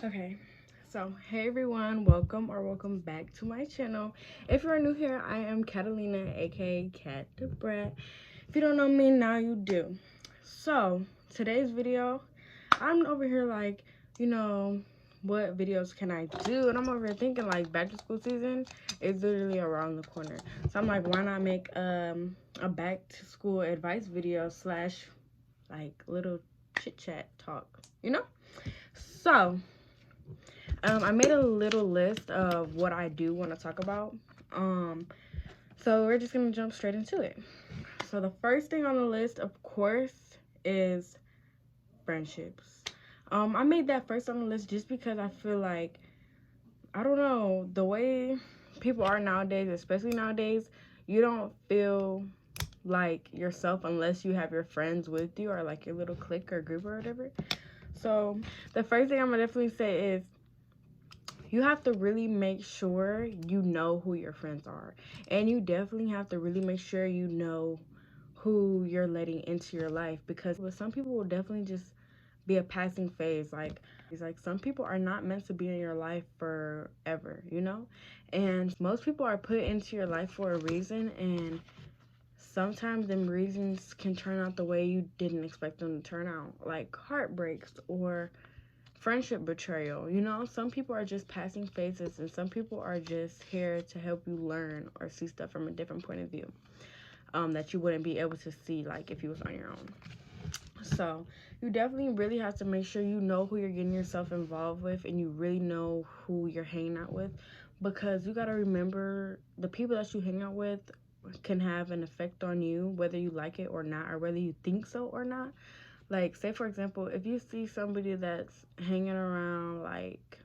Okay, so hey everyone, welcome back to my channel. If you're new here, I am Catalina, aka Cat the Brat. If you don't know me, now you do. So today's video, I'm over here like, what videos can I do? And I'm over here thinking like back to school season is literally around the corner. So I'm like, why not make a back to school advice video slash like little chit chat talk, So I made a little list of what I do want to talk about. So we're just gonna jump straight into it. So the first thing on the list, of course, is friendships. I made that first on the list just because I feel like, I don't know, the way people are nowadays, especially nowadays, you don't feel like yourself unless you have your friends with you or like your little clique or group or whatever. So the first thing I'm gonna definitely say is you have to really make sure you know who your friends are. And you definitely have to really make sure you know who you're letting into your life, because some people will definitely just be a passing phase. Like some people are not meant to be in your life forever, And most people are put into your life for a reason, and sometimes them reasons can turn out the way you didn't expect them to turn out, like heartbreaks or friendship betrayal. Some people are just passing phases, and some people are just here to help you learn or see stuff from a different point of view, that you wouldn't be able to see like if you was on your own. So you definitely really have to make sure you know who you're getting yourself involved with, and you really know who you're hanging out with, because you got to remember the people that you hang out with can have an effect on you, whether you like it or not, or whether you think so or not. Like, say for example, if you see somebody that's hanging around like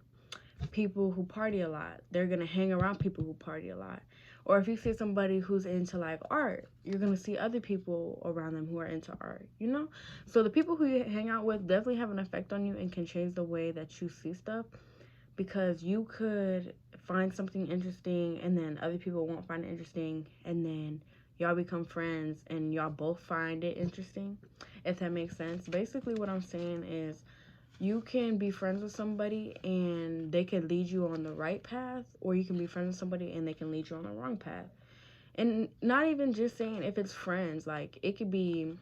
people who party a lot, they're gonna hang around people who party a lot. Or if you see somebody who's into like art, you're gonna see other people around them who are into art. So the people who you hang out with definitely have an effect on you and can change the way that you see stuff, because you could find something interesting and then other people won't find it interesting, and then y'all become friends and y'all both find it interesting, if that makes sense. Basically what I'm saying is, you can be friends with somebody and they can lead you on the right path, or you can be friends with somebody and they can lead you on the wrong path. And not even just saying if it's friends, like it could be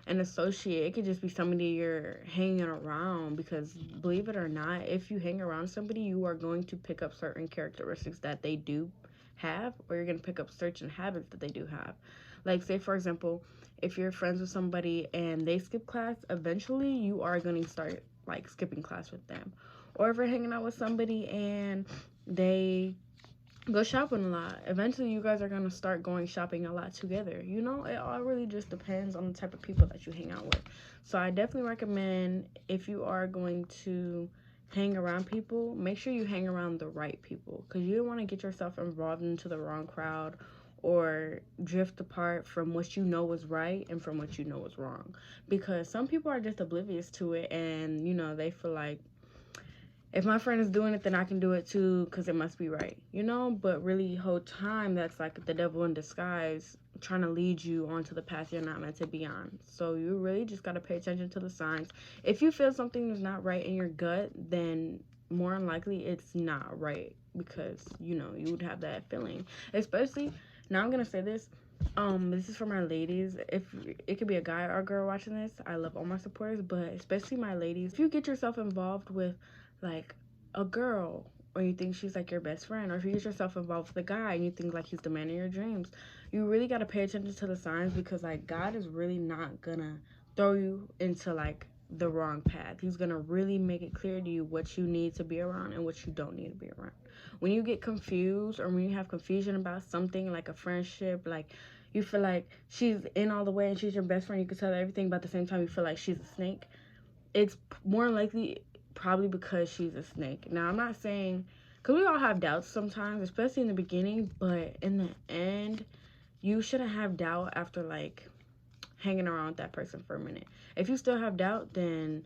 an associate, it could just be somebody you're hanging around, because believe it or not, if you hang around somebody, you are going to pick up certain characteristics that they do have, or you're going to pick up certain habits that they do have. Like, say for example, if you're friends with somebody and they skip class, eventually you are going to start like skipping class with them. Or if you're hanging out with somebody and they go shopping a lot, eventually you guys are going to start going shopping a lot together. It all really just depends on the type of people that you hang out with. So I definitely recommend, if you are going to hang around people, make sure you hang around the right people, because you don't want to get yourself involved into the wrong crowd or drift apart from what you know is right and from what you know is wrong, because some people are just oblivious to it, and they feel like, if my friend is doing it, then I can do it too, because it must be right, But really, whole time, that's like the devil in disguise, trying to lead you onto the path you're not meant to be on. So you really just got to pay attention to the signs. If you feel something is not right in your gut, then more than likely it's not right, because, you would have that feeling. Especially, now I'm going to say this. This is for my ladies. If it could be a guy or a girl watching this, I love all my supporters, but especially my ladies. If you get yourself involved with like a girl, or you think she's like your best friend, or if you get yourself involved with a guy and you think like he's the man of your dreams, you really got to pay attention to the signs, because like God is really not gonna throw you into like the wrong path. He's gonna really make it clear to you what you need to be around and what you don't need to be around. When you get confused, or when you have confusion about something like a friendship, like you feel like she's in all the way and she's your best friend, you can tell her everything, but at the same time you feel like she's a snake, it's more likely probably because she's a snake. Now, I'm not saying, because we all have doubts sometimes, especially in the beginning, but in the end, you shouldn't have doubt after like hanging around with that person for a minute. If you still have doubt, then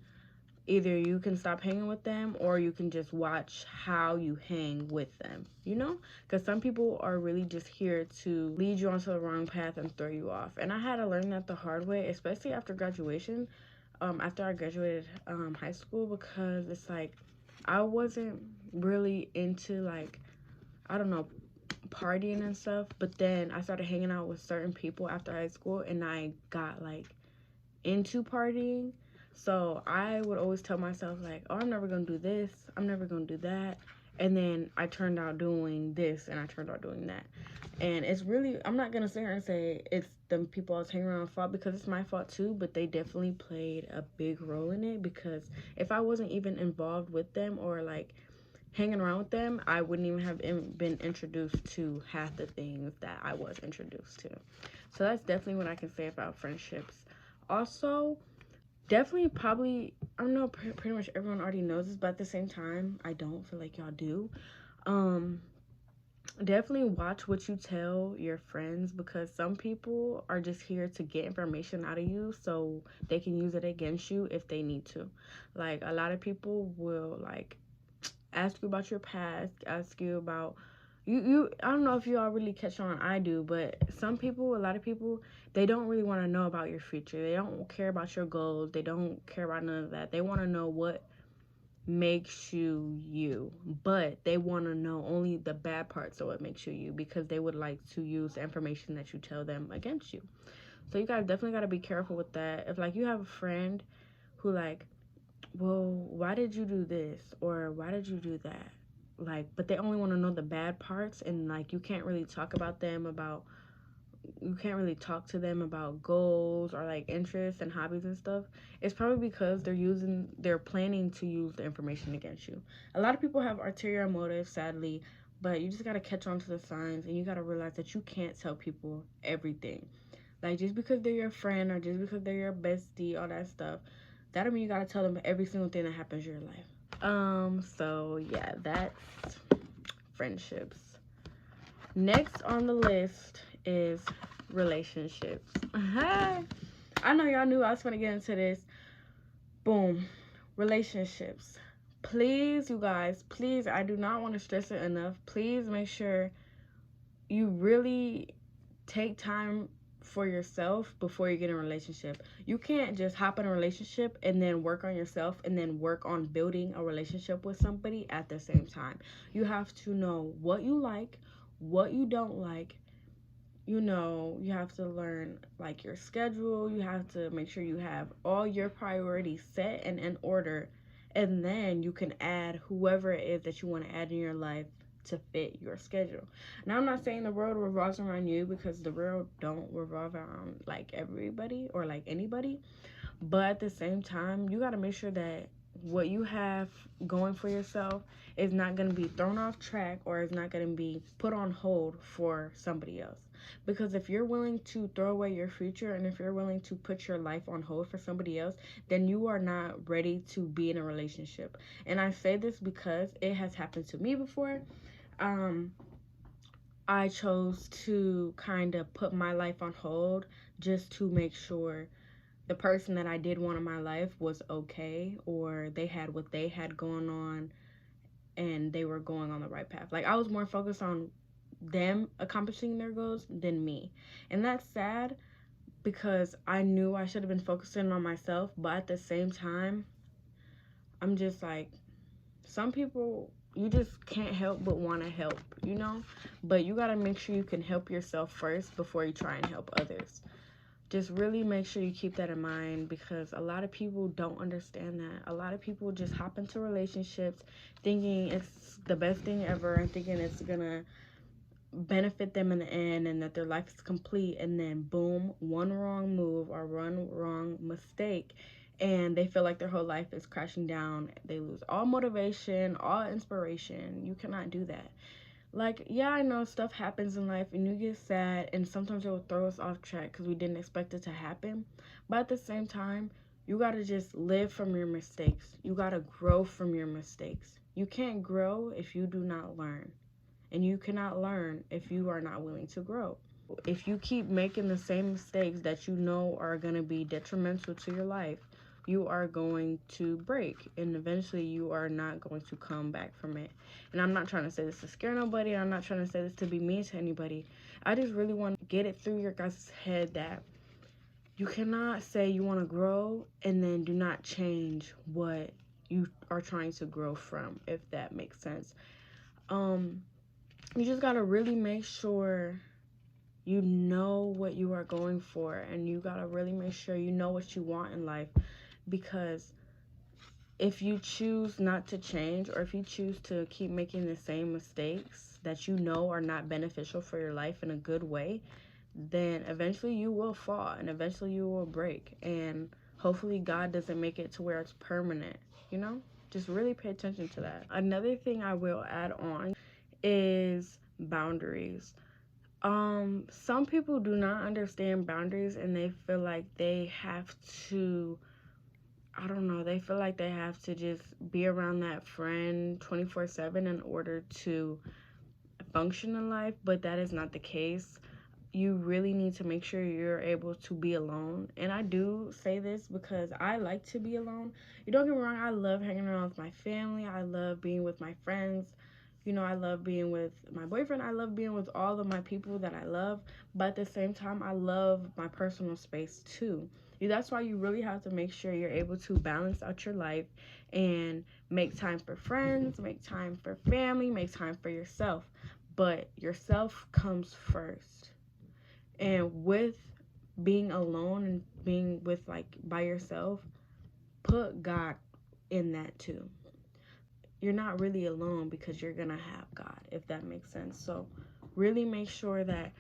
either you can stop hanging with them or you can just watch how you hang with them, you know? Because some people are really just here to lead you onto the wrong path and throw you off. And I had to learn that the hard way, especially after graduation, after I graduated high school, because it's like I wasn't really into, like, I don't know, partying and stuff. But then I started hanging out with certain people after high school and I got like into partying. So I would always tell myself, like, oh, I'm never going to do this. I'm never going to do that. And then I turned out doing this and I turned out doing that. And it's really, I'm not going to sit here and say it's the people I was hanging around fault, because it's my fault too, but they definitely played a big role in it, because if I wasn't even involved with them or like hanging around with them, I wouldn't even have been introduced to half the things that I was introduced to. So that's definitely what I can say about friendships. Also, definitely, probably, I don't know, pretty much everyone already knows this, but at the same time, I don't feel like y'all do. Um, Definitely watch what you tell your friends, because some people are just here to get information out of you so they can use it against you if they need to. Like, a lot of people will, like, ask you about your past, ask you about you I don't know if you all really catch on, I do, but some people, a lot of people, they don't really want to know about your future. They don't care about your goals. They don't care about none of that. They want to know what makes you you, but they want to know only the bad parts of what makes you you, because they would like to use the information that you tell them against you. So you guys definitely got to be careful with that. If, like, you have a friend who, like, well, why did you do this or why did you do that, like, but they only want to know the bad parts, and like you can't really talk to them about goals or like interests and hobbies and stuff. It's probably because they're planning to use the information against you. A lot of people have ulterior motives, sadly, but you just got to catch on to the signs, and you got to realize that you can't tell people everything. Like, just because they're your friend or just because they're your bestie, all that stuff, that don't mean you gotta tell them every single thing that happens in your life. So yeah, that's friendships. Next on the list is relationships. I know y'all knew I was gonna get into this. Boom. Relationships. Please, you guys, please, I do not want to stress it enough. Please make sure you really take time for yourself before you get in a relationship. You can't just hop in a relationship and then work on yourself and then work on building a relationship with somebody at the same time. You have to know what you like, what you don't like. You know, you have to learn like your schedule. You have to make sure you have all your priorities set and in order, and then you can add whoever it is that you want to add in your life to fit your schedule. Now, I'm not saying the world revolves around you, because the world don't revolve around like everybody or like anybody, but at the same time, you got to make sure that what you have going for yourself is not going to be thrown off track or is not going to be put on hold for somebody else. Because if you're willing to throw away your future and if you're willing to put your life on hold for somebody else, then you are not ready to be in a relationship. And I say this because it has happened to me before. I chose to kind of put my life on hold just to make sure the person that I did want in my life was okay, or they had what they had going on and they were going on the right path. Like, I was more focused on them accomplishing their goals than me. And that's sad, because I knew I should have been focusing on myself, but at the same time, I'm just like, some people, you just can't help but want to help, you know? But you got to make sure you can help yourself first before you try and help others. Just really make sure you keep that in mind, because a lot of people don't understand that. A lot of people just hop into relationships thinking it's the best thing ever and thinking it's gonna benefit them in the end and that their life is complete, and then boom, one wrong move or one wrong mistake and they feel like their whole life is crashing down. They lose all motivation, all inspiration. You cannot do that. Like, yeah, I know stuff happens in life and you get sad and sometimes it will throw us off track because we didn't expect it to happen. But at the same time, you got to just live from your mistakes. You got to grow from your mistakes. You can't grow if you do not learn. And you cannot learn if you are not willing to grow. If you keep making the same mistakes that you know are going to be detrimental to your life, you are going to break, and eventually you are not going to come back from it. And I'm not trying to say this to scare nobody. I'm not trying to say this to be mean to anybody. I just really want to get it through your guys' head that you cannot say you want to grow and then do not change what you are trying to grow from, if that makes sense. You just got to really make sure you know what you are going for, and you got to really make sure you know what you want in life, because if you choose not to change, or if you choose to keep making the same mistakes that you know are not beneficial for your life in a good way, then eventually you will fall and eventually you will break. And hopefully God doesn't make it to where it's permanent, you know? Just really pay attention to that. Another thing I will add on is boundaries. Some people do not understand boundaries, and they feel like they have to, I don't know, they feel like they have to just be around that friend 24/7 in order to function in life, but that is not the case. You really need to make sure you're able to be alone. And I do say this because I like to be alone. You don't get me wrong, I love hanging around with my family. I love being with my friends. You know, I love being with my boyfriend. I love being with all of my people that I love. But at the same time, I love my personal space too. That's why you really have to make sure you're able to balance out your life and make time for friends, make time for family, make time for yourself. But yourself comes first. And with being alone and being with, like, by yourself, put God in that too. You're not really alone because you're gonna have God, if that makes sense. So really make sure that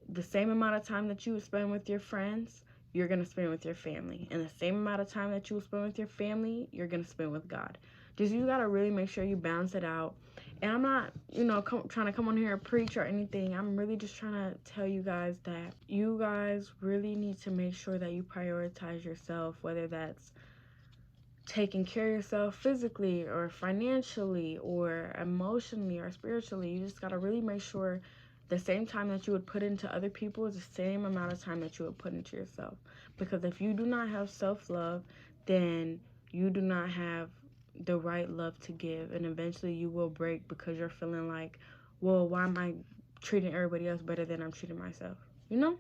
the same amount of time that you would spend with your friends, you're going to spend with your family. And the same amount of time that you will spend with your family, you're going to spend with God. Just, you got to really make sure you balance it out. And I'm not, trying to come on here and preach or anything. I'm really just trying to tell you guys that you guys really need to make sure that you prioritize yourself, whether that's taking care of yourself physically or financially or emotionally or spiritually. You just got to really make sure the same time that you would put into other people is the same amount of time that you would put into yourself. Because if you do not have self-love, then you do not have the right love to give, and eventually you will break because you're feeling like, well, why am I treating everybody else better than I'm treating myself? You know?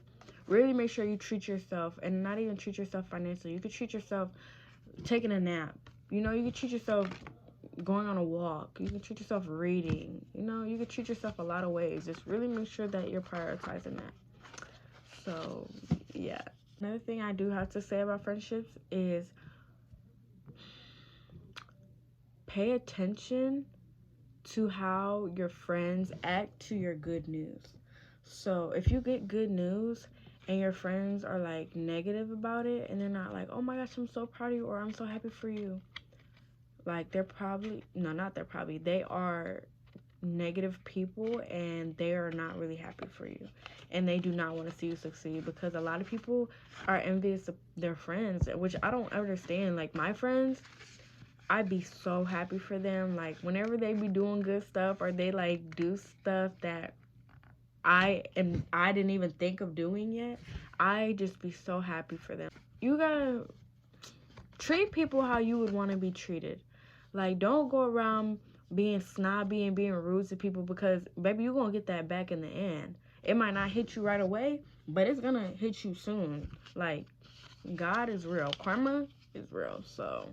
Really make sure you treat yourself, and not even treat yourself financially. You could treat yourself taking a nap. You can treat yourself going on a walk. You can treat yourself reading. You can treat yourself a lot of ways. Just really make sure that you're prioritizing that. So, yeah. Another thing I do have to say about friendships is pay attention to how your friends act to your good news. So, if you get good news and your friends are like negative about it, and they're not like, oh my gosh, I'm so proud of you, or I'm so happy for you, like, they are negative people, and they are not really happy for you, and they do not want to see you succeed, because a lot of people are envious of their friends, which I don't understand. Like, my friends, I'd be so happy for them. Like, whenever they be doing good stuff, or they like do stuff that I didn't even think of doing yet, I just be so happy for them. You gotta treat people how you would want to be treated. Like, don't go around being snobby and being rude to people, because, baby, you're going to get that back in the end. It might not hit you right away, but it's going to hit you soon. Like, God is real. Karma is real. So,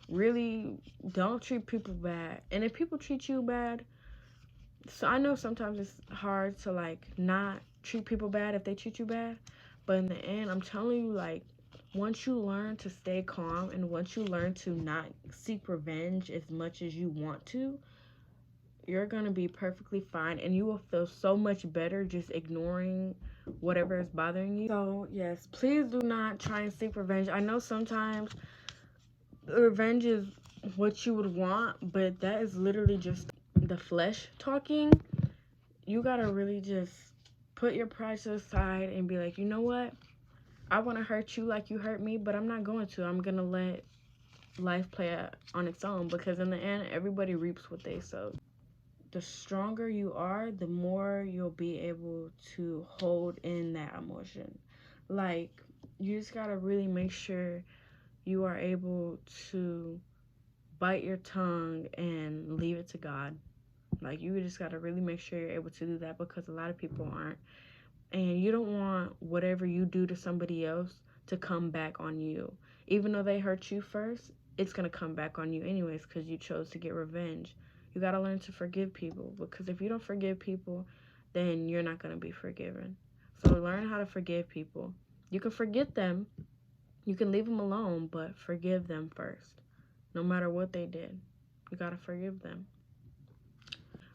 really, don't treat people bad. And if people treat you bad, so I know sometimes it's hard to, like, not treat people bad if they treat you bad. But in the end, I'm telling you, like, once you learn to stay calm, and once you learn to not seek revenge as much as you want to, you're going to be perfectly fine, and you will feel so much better just ignoring whatever is bothering you. So, yes, please do not try and seek revenge. I know sometimes revenge is what you would want, but that is literally just the flesh talking. You got to really just put your pride to the side and be like, you know what? I want to hurt you like you hurt me, but I'm not going to. I'm going to let life play out on its own, because in the end, everybody reaps what they sow. The stronger you are, the more you'll be able to hold in that emotion. Like, you just got to really make sure you are able to bite your tongue and leave it to God. Like, you just got to really make sure you're able to do that, because a lot of people aren't. And you don't want whatever you do to somebody else to come back on you. Even though they hurt you first, it's going to come back on you anyways, because you chose to get revenge. You got to learn to forgive people, because if you don't forgive people, then you're not going to be forgiven. So learn how to forgive people. You can forget them. You can leave them alone, but forgive them first. No matter what they did, you got to forgive them.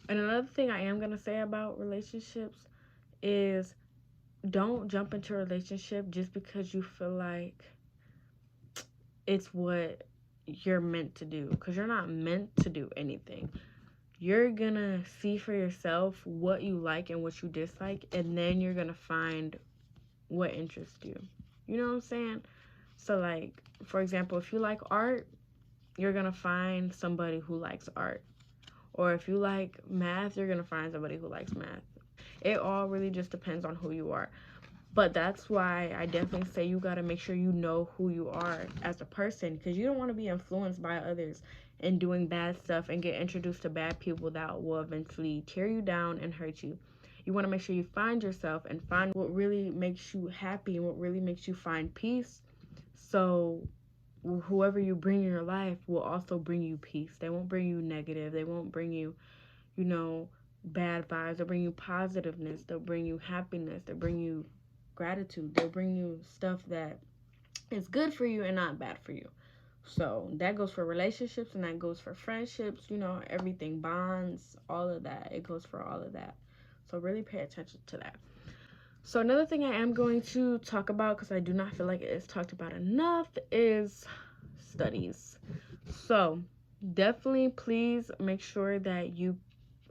And another thing I am going to say about relationships is, don't jump into a relationship just because you feel like it's what you're meant to do, because you're not meant to do anything. You're gonna see for yourself what you like and what you dislike, and then you're gonna find what interests you. You know what I'm saying? So, like, for example, if you like art, you're gonna find somebody who likes art. Or if you like math, you're gonna find somebody who likes math. It all really just depends on who you are. But that's why I definitely say you got to make sure you know who you are as a person, because you don't want to be influenced by others and doing bad stuff and get introduced to bad people that will eventually tear you down and hurt you. You want to make sure you find yourself and find what really makes you happy and what really makes you find peace. So whoever you bring in your life will also bring you peace. They won't bring you negative. They won't bring you, bad vibes. They'll bring you positiveness. They'll bring you happiness. They'll bring you gratitude. They'll bring you stuff that is good for you and not bad for you. So that goes for relationships, and that goes for friendships, everything, bonds, all of that. It goes for all of that. So really pay attention to that. So another thing I am going to talk about, because I do not feel like it is talked about enough, is studies. So definitely please make sure that you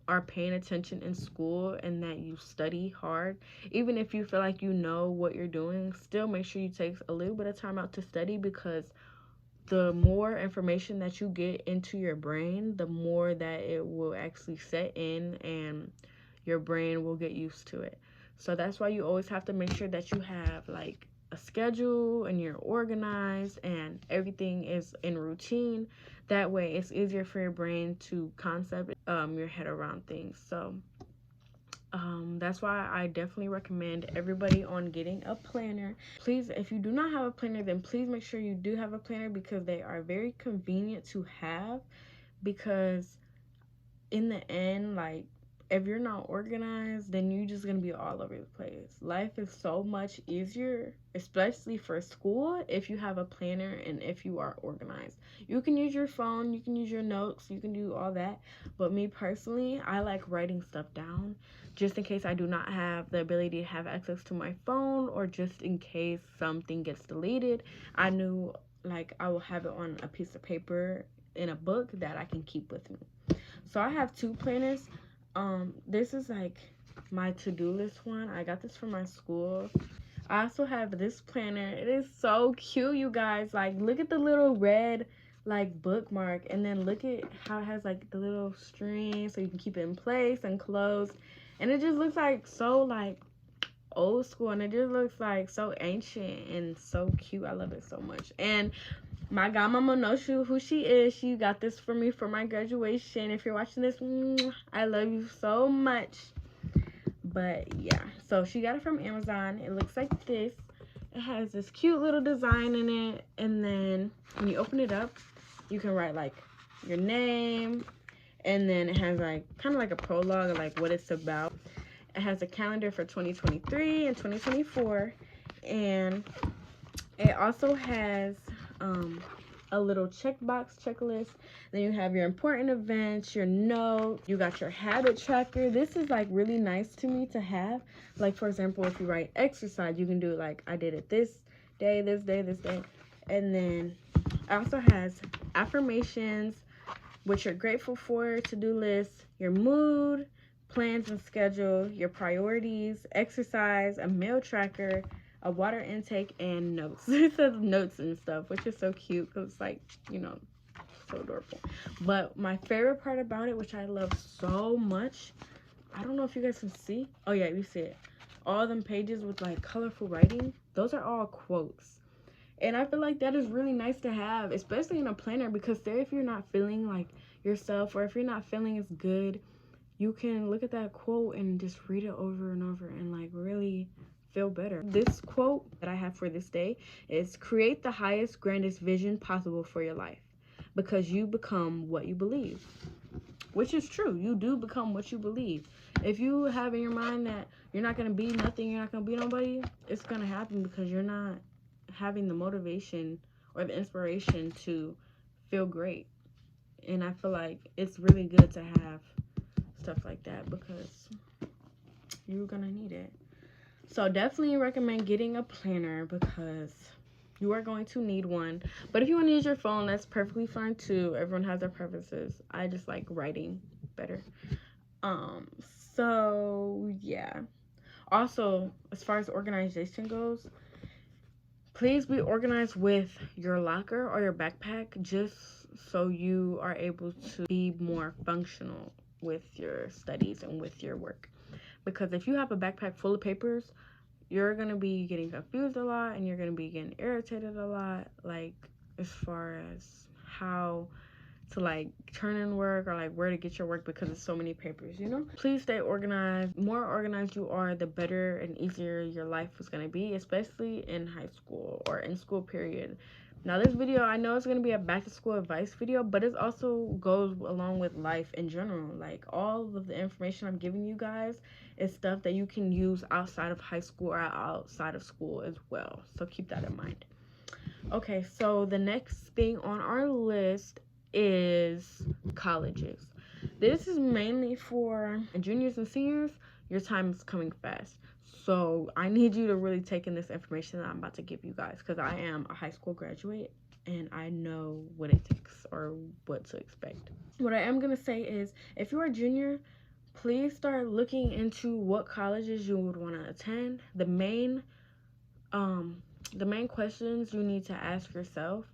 are paying attention in school and that you study hard. Even if you feel like you know what you're doing, still make sure you take a little bit of time out to study, because the more information that you get into your brain, the more that it will actually set in and your brain will get used to it. So that's why you always have to make sure that you have like a schedule and you're organized and everything is in routine. That way it's easier for your brain to concept your head around things. So that's why I definitely recommend everybody on getting a planner. Please, if you do not have a planner, then please make sure you do have a planner, because they are very convenient to have. Because in the end, like, if you're not organized, then you're just gonna be all over the place. Life is so much easier, especially for school, if you have a planner and if you are organized. You can use your phone, you can use your notes, you can do all that. But me personally, I like writing stuff down, just in case I do not have the ability to have access to my phone, or just in case something gets deleted. I knew, like, I will have it on a piece of paper in a book that I can keep with me. So I have two planners. This is like my to-do list one. I got this from my school. I also have this planner. It is so cute, you guys. Like, look at the little red like bookmark, and then look at how it has like the little string so you can keep it in place and closed. And it just looks like so like old school, and it just looks like so ancient and so cute. I love it so much. And my godmama knows who she is. She got this for me for my graduation. If you're watching this, I love you so much. But yeah, so she got it from Amazon. It looks like this. It has this cute little design in it. And then when you open it up, you can write like your name. And then it has like kind of like a prologue of like what it's about. It has a calendar for 2023 and 2024. And it also has a little checkbox checklist. Then you have your important events, your notes, you got your habit tracker. This is like really nice to me to have. Like, for example, if you write exercise, you can do like, I did it this day, this day, this day. And then it also has affirmations, what you're grateful for, to-do list, your mood, plans and schedule, your priorities, exercise, a meal tracker, a water intake, and notes. It says notes and stuff, which is so cute, because it's like, so adorable. But my favorite part about it, which I love so much, I don't know if you guys can see. Oh yeah, you see it. All them pages with like colorful writing, those are all quotes. And I feel like that is really nice to have, especially in a planner, because say if you're not feeling like yourself, or if you're not feeling as good, you can look at that quote and just read it over and over and like really feel better. This quote that I have for this day is, create the highest, grandest vision possible for your life, because you become what you believe. Which is true. You do become what you believe. If you have in your mind that you're not going to be nothing, you're not going to be nobody, it's going to happen because you're not having the motivation or the inspiration to feel great. And I feel like it's really good to have stuff like that because you're going to need it. So definitely recommend getting a planner because you are going to need one. But if you want to use your phone, that's perfectly fine too. Everyone has their preferences. I just like writing better. So yeah. Also, as far as organization goes, please be organized with your locker or your backpack, just so you are able to be more functional with your studies and with your work. Because if you have a backpack full of papers, you're going to be getting confused a lot and you're going to be getting irritated a lot, like as far as how to like turn in work or like where to get your work because it's so many papers, you know. Please stay organized. The more organized you are, the better and easier your life is going to be, especially in high school or in school period. Now this video, I know it's going to be a back to school advice video, but it also goes along with life in general. Like all of the information I'm giving you guys is stuff that you can use outside of high school or outside of school as well, so keep that in mind. Okay, so the next thing on our list is colleges. This is mainly for juniors and seniors. Your time is coming fast. So I need you to really take in this information that I'm about to give you guys, because I am a high school graduate and I know what it takes or what to expect. What I am going to say is, if you're a junior, please start looking into what colleges you would want to attend. The main questions you need to ask yourself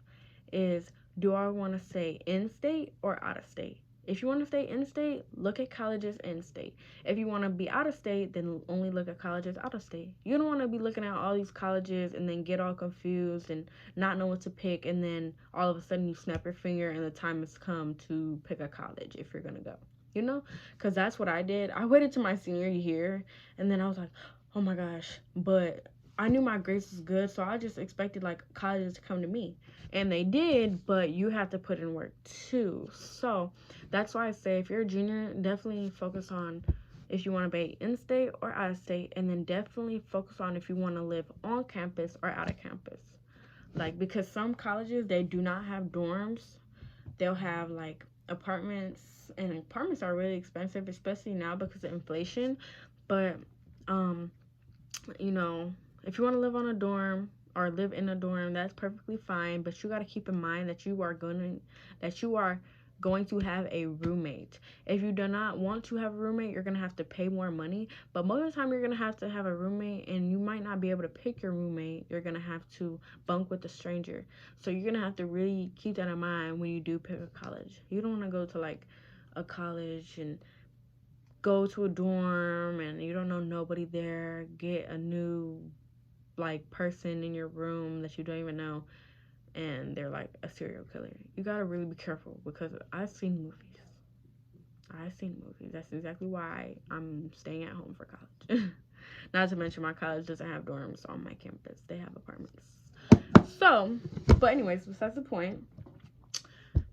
is, do I want to stay in state or out of state? If you want to stay in state, look at colleges in state. If you want to be out of state, then only look at colleges out of state. You don't want to be looking at all these colleges and then get all confused and not know what to pick, and then all of a sudden you snap your finger and the time has come to pick a college if you're going to go. You know? Because that's what I did. I waited to my senior year and then I was like, oh my gosh. But I knew my grades was good, so I just expected like colleges to come to me. And they did, but you have to put in work too. So that's why I say, if you're a junior, definitely focus on if you want to be in state or out of state, and then definitely focus on if you want to live on campus or out of campus. Like, because some colleges, they do not have dorms. They'll have like apartments, and apartments are really expensive, especially now because of inflation. But you know, if you want to live on a dorm or live in a dorm, that's perfectly fine, but you got to keep in mind that you are going to have a roommate. If you do not want to have a roommate, you're going to have to pay more money, but most of the time you're going to have a roommate, and you might not be able to pick your roommate. You're going to have to bunk with a stranger. So you're going to have to really keep that in mind when you do pick a college. You don't want to go to like a college and go to a dorm and you don't know nobody there, get a new like person in your room that you don't even know, and they're like a serial killer. You gotta really be careful, because I've seen movies. That's exactly why I'm staying at home for college. Not to mention my college doesn't have dorms on my campus. They have apartments. So, but anyways, besides the point,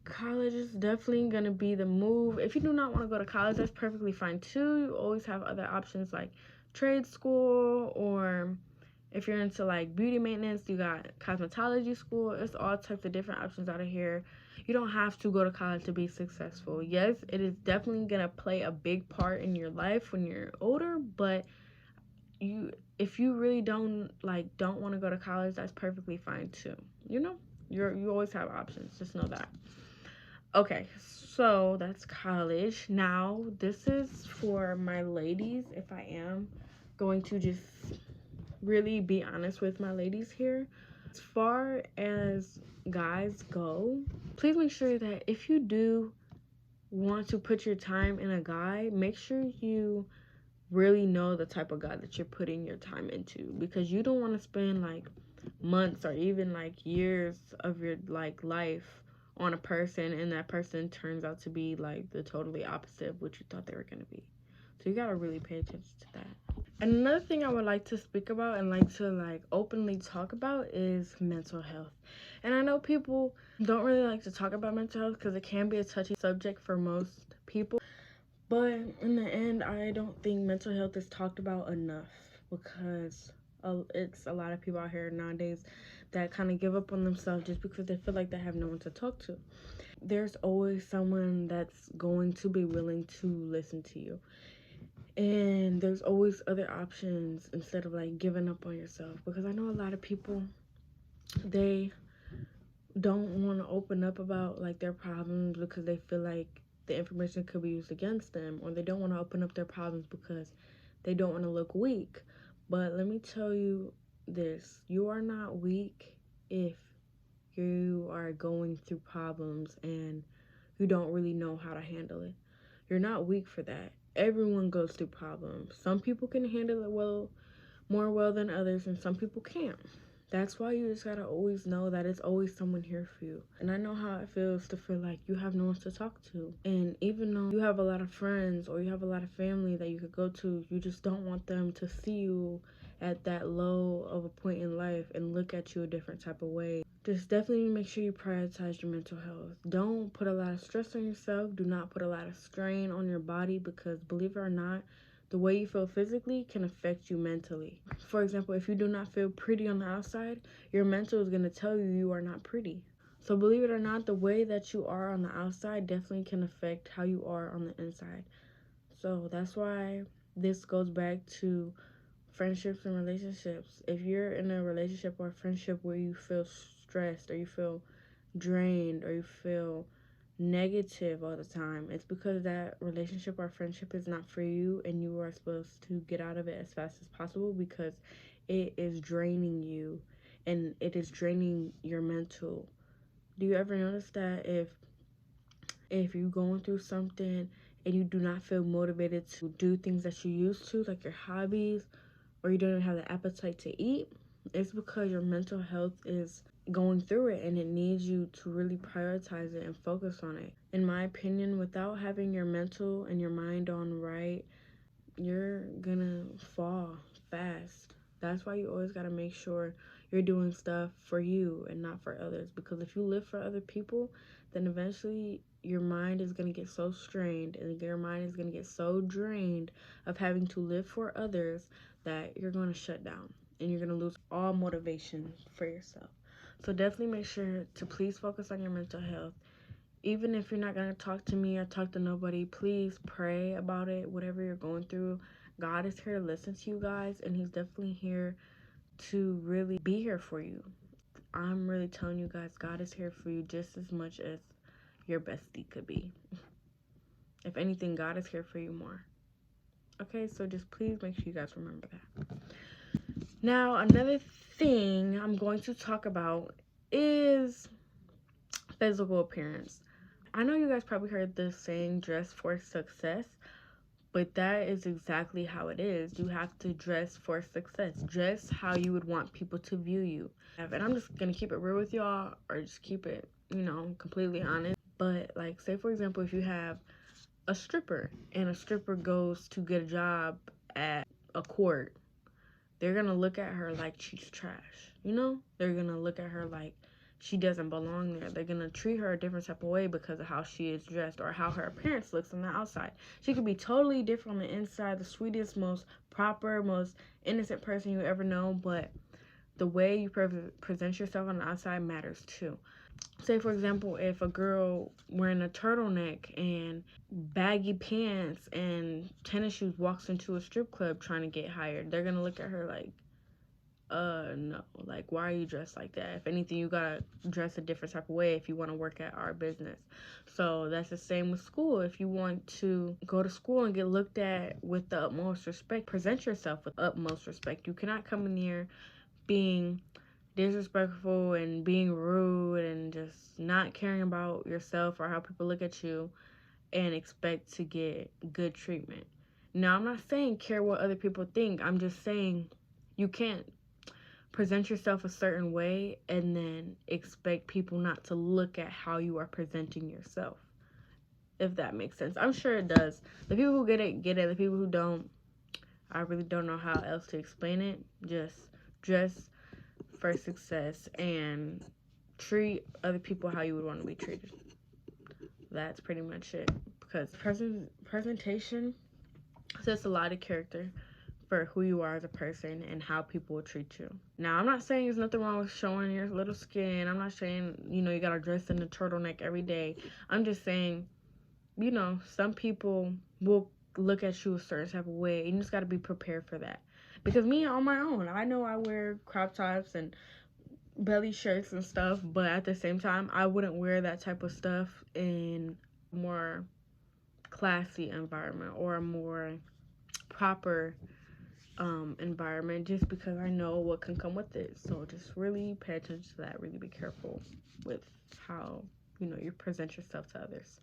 college is definitely gonna be the move. If you do not want to go to college, that's perfectly fine too. You always have other options like trade school, or if you're into like beauty maintenance, you got cosmetology school. It's all types of different options out of here. You don't have to go to college to be successful. Yes, it is definitely gonna play a big part in your life when you're older, but if you really don't want to go to college, that's perfectly fine too. You know, you always have options. Just know that. Okay, so that's college. Now, this is for my ladies, if I am going to just really be honest with my ladies here. As far as guys go, please make sure that if you do want to put your time in a guy, make sure you really know the type of guy that you're putting your time into, because you don't want to spend like months or even like years of your like life on a person, and that person turns out to be like the totally opposite of what you thought they were going to be. So you got to really pay attention to that. Another thing I would like to speak about and like to like openly talk about is mental health. And I know people don't really like to talk about mental health because it can be a touchy subject for most people. But in the end, I don't think mental health is talked about enough because it's a lot of people out here nowadays that kind of give up on themselves just because they feel like they have no one to talk to. There's always someone that's going to be willing to listen to you. And there's always other options instead of like giving up on yourself, because I know a lot of people, they don't want to open up about like their problems because they feel like the information could be used against them, or they don't want to open up their problems because they don't want to look weak. But let me tell you this, you are not weak if you are going through problems and you don't really know how to handle it. You're not weak for that. Everyone goes through problems. Some people can handle it more well than others, and some people can't. That's why you just gotta always know that it's always someone here for you. And I know how it feels to feel like you have no one to talk to. And even though you have a lot of friends or you have a lot of family that you could go to, you just don't want them to see you at that low of a point in life and look at you a different type of way. Just definitely make sure you prioritize your mental health. Don't put a lot of stress on yourself. Do not put a lot of strain on your body, because believe it or not, the way you feel physically can affect you mentally. For example, if you do not feel pretty on the outside, your mental is going to tell you you are not pretty. So believe it or not, the way that you are on the outside definitely can affect how you are on the inside. So that's why this goes back to friendships and relationships. If you're in a relationship or a friendship where you feel stressed or you feel drained or you feel negative all the time, it's because that relationship or friendship is not for you, and you are supposed to get out of it as fast as possible because it is draining you and it is draining your mental. Do you ever notice that if you're going through something and you do not feel motivated to do things that you used to, like your hobbies, or you don't even have the appetite to eat, it's because your mental health is going through it and it needs you to really prioritize it and focus on it. In my opinion, without having your mental and your mind on right, you're gonna fall fast. That's why you always gotta make sure you're doing stuff for you and not for others. Because if you live for other people, then eventually your mind is gonna get so strained and your mind is gonna get so drained of having to live for others that you're gonna shut down and you're gonna lose all motivation for yourself. So definitely make sure to please focus on your mental health. Even if you're not going to talk to me or talk to nobody, please pray about it. Whatever you're going through, God is here to listen to you guys, and He's definitely here to really be here for you. I'm really telling you guys, God is here for you just as much as your bestie could be. If anything, God is here for you more. Okay, so just please make sure you guys remember that. Now, another thing I'm going to talk about is physical appearance. I know you guys probably heard this saying, dress for success, but that is exactly how it is. You have to dress for success. Dress how you would want people to view you. And I'm just going to keep it real with y'all, or just keep it, completely honest. But, like, say, for example, if you have a stripper and a stripper goes to get a job at a court, they're going to look at her like she's trash. They're going to look at her like she doesn't belong there. They're going to treat her a different type of way because of how she is dressed or how her appearance looks on the outside. She could be totally different on the inside, the sweetest, most proper, most innocent person you ever know, but the way you present yourself on the outside matters too. Say, for example, if a girl wearing a turtleneck and baggy pants and tennis shoes walks into a strip club trying to get hired, they're going to look at her like, no, like, why are you dressed like that? If anything, you gotta dress a different type of way if you want to work at our business. So that's the same with school. If you want to go to school and get looked at with the utmost respect, present yourself with utmost respect. You cannot come in here being disrespectful and being rude and just not caring about yourself or how people look at you and expect to get good treatment. Now, I'm not saying care what other people think. I'm just saying you can't present yourself a certain way and then expect people not to look at how you are presenting yourself, if that makes sense. I'm sure it does. The people who get it, get it. The people who don't, I really don't know how else to explain it. Just dress for success and treat other people how you would want to be treated. That's pretty much it. Because presentation says a lot of character for who you are as a person and how people will treat you. Now, I'm not saying there's nothing wrong with showing your little skin. I'm not saying, you gotta dress in a turtleneck every day. I'm just saying, some people will look at you a certain type of way, and you just gotta be prepared for that. Because me, on my own, I know I wear crop tops and belly shirts and stuff, but at the same time, I wouldn't wear that type of stuff in a more classy environment or a more proper environment, just because I know what can come with it. So just really pay attention to that. Really be careful with how you present yourself to others.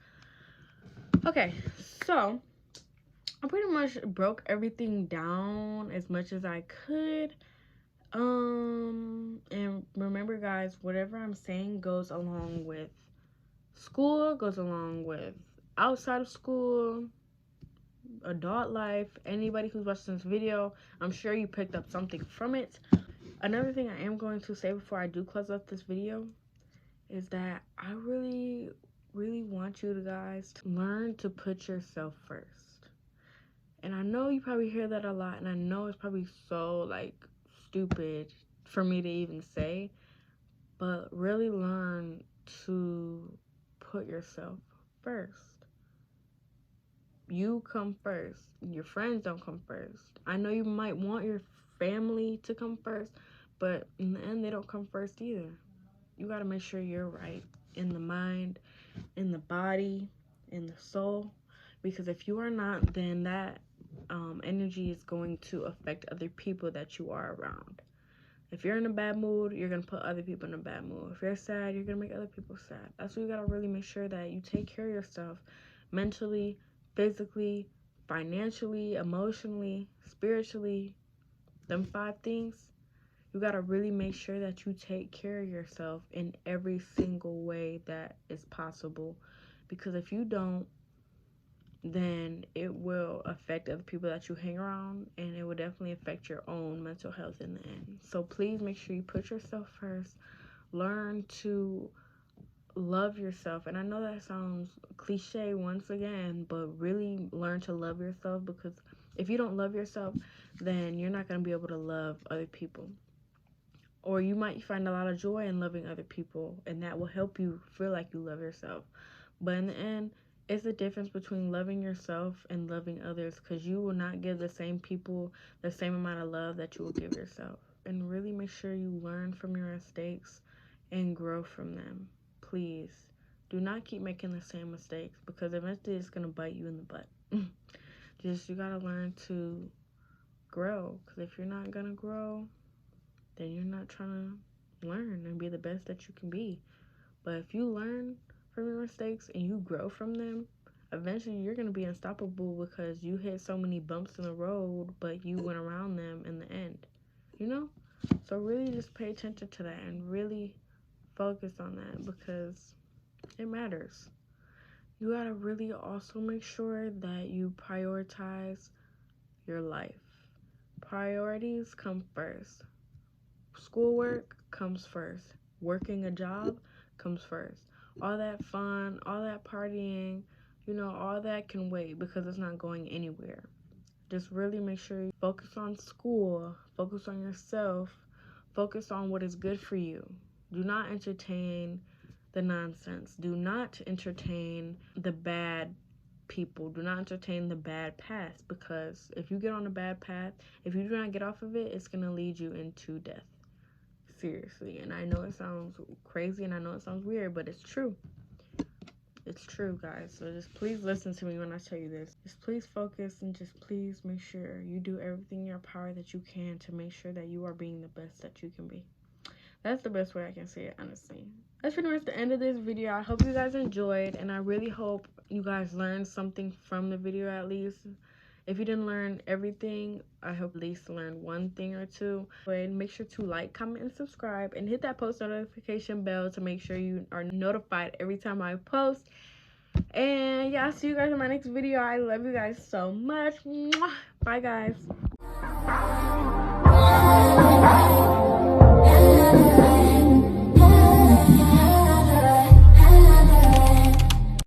Okay, so I pretty much broke everything down as much as I could. And remember, guys, whatever I'm saying goes along with school, goes along with outside of school, adult life. Anybody who's watching this video, I'm sure you picked up something from it. Another thing I am going to say before I do close up this video is that I really, really want you guys to learn to put yourself first. And I know you probably hear that a lot, and I know it's probably so stupid for me to even say, but really learn to put yourself first. You come first. Your friends don't come first. I know you might want your family to come first, but in the end, they don't come first either. You got to make sure you're right in the mind, in the body, in the soul. Because if you are not, then that energy is going to affect other people that you are around. If you're in a bad mood, you're going to put other people in a bad mood. If you're sad, you're going to make other people sad. That's why you got to really make sure that you take care of yourself mentally, physically, financially, emotionally, spiritually. Them 5 things, you got to really make sure that you take care of yourself in every single way that is possible. Because if you don't, then it will affect other people that you hang around, and it will definitely affect your own mental health in the end. So please make sure you put yourself first. Learn to love yourself. And I know that sounds cliche once again, but really learn to love yourself, because if you don't love yourself, then you're not going to be able to love other people. Or you might find a lot of joy in loving other people, and that will help you feel like you love yourself. But in the end, it's the difference between loving yourself and loving others, because you will not give the same people the same amount of love that you will give yourself. And really make sure you learn from your mistakes and grow from them. Please do not keep making the same mistakes, because eventually it's going to bite you in the butt. You got to learn to grow, because if you're not going to grow, then you're not trying to learn and be the best that you can be. But if you learn from your mistakes and you grow from them, eventually you're going to be unstoppable, because you hit so many bumps in the road, but you went around them in the end, So really just pay attention to that and really focus on that, because it matters. You got to really also make sure that you prioritize your life. Priorities come first. Schoolwork comes first. Working a job comes first. All that fun, all that partying, all that can wait, because it's not going anywhere. Just really make sure you focus on school, focus on yourself, focus on what is good for you. Do not entertain the nonsense. Do not entertain the bad people. Do not entertain the bad path, because if you get on a bad path, if you do not get off of it, it's going to lead you into death. Seriously. And I know it sounds crazy and I know it sounds weird, but it's true. It's true, guys. So just please listen to me when I tell you this. Just please focus, and just please make sure you do everything in your power that you can to make sure that you are being the best that you can be. That's the best way I can say it, honestly. That's pretty much the end of this video. I hope you guys enjoyed, and I really hope you guys learned something from the video at least. If you didn't learn everything, I hope at least learn one thing or two. And make sure to like, comment, and subscribe, and hit that post notification bell to make sure you are notified every time I post. And yeah, I'll see you guys in my next video. I love you guys so much. Mwah. Bye, guys.